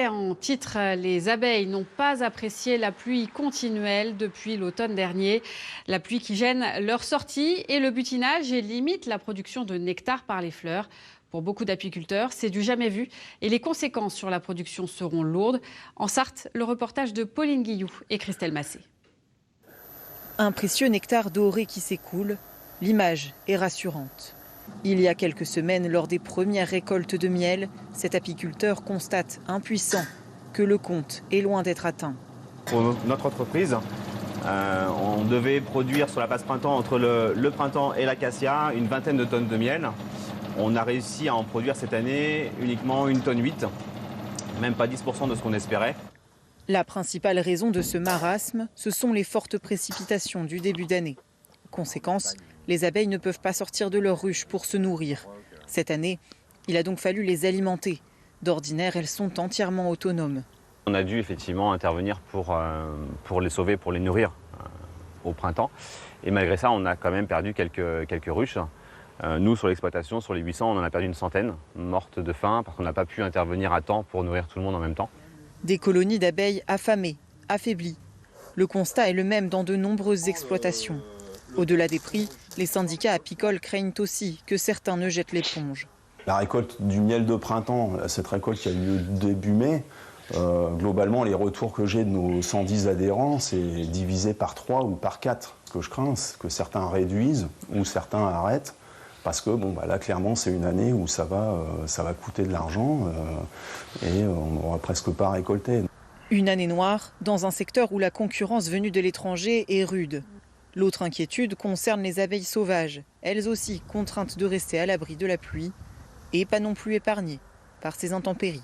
En titre, les abeilles n'ont pas apprécié la pluie continuelle depuis l'automne dernier. La pluie qui gêne leur sortie et le butinage et limite la production de nectar par les fleurs. Pour beaucoup d'apiculteurs, c'est du jamais vu et les conséquences sur la production seront lourdes. En Sarthe, le reportage de Pauline Guilloux et Christelle Massé. Un précieux nectar doré qui s'écoule, l'image est rassurante. Il y a quelques semaines, lors des premières récoltes de miel, cet apiculteur constate, impuissant, que le compte est loin d'être atteint. Pour notre entreprise, on devait produire sur la base printemps, entre le printemps et l'acacia, une vingtaine de tonnes de miel. On a réussi à en produire cette année uniquement 1,8 tonne, même pas 10% de ce qu'on espérait. La principale raison de ce marasme, ce sont les fortes précipitations du début d'année. Conséquence, les abeilles ne peuvent pas sortir de leur ruche pour se nourrir. Cette année, il a donc fallu les alimenter. D'ordinaire, elles sont entièrement autonomes. On a dû effectivement intervenir pour les sauver, pour les nourrir au printemps. Et malgré ça, on a quand même perdu quelques ruches. Nous, sur l'exploitation, sur les 800, on en a perdu une centaine, mortes de faim, parce qu'on n'a pas pu intervenir à temps pour nourrir tout le monde en même temps. Des colonies d'abeilles affamées, affaiblies. Le constat est le même dans de nombreuses exploitations. Au-delà des prix, les syndicats apicoles craignent aussi que certains ne jettent l'éponge. La récolte du miel de printemps, cette récolte qui a lieu début mai, globalement, les retours que j'ai de nos 110 adhérents, c'est divisé par 3 ou par 4 que je crains, que certains réduisent ou certains arrêtent. Parce que là, clairement, c'est une année où ça va coûter de l'argent et on n'aura presque pas récolté. Une année noire dans un secteur où la concurrence venue de l'étranger est rude. L'autre inquiétude concerne les abeilles sauvages, elles aussi contraintes de rester à l'abri de la pluie et pas non plus épargnées par ces intempéries.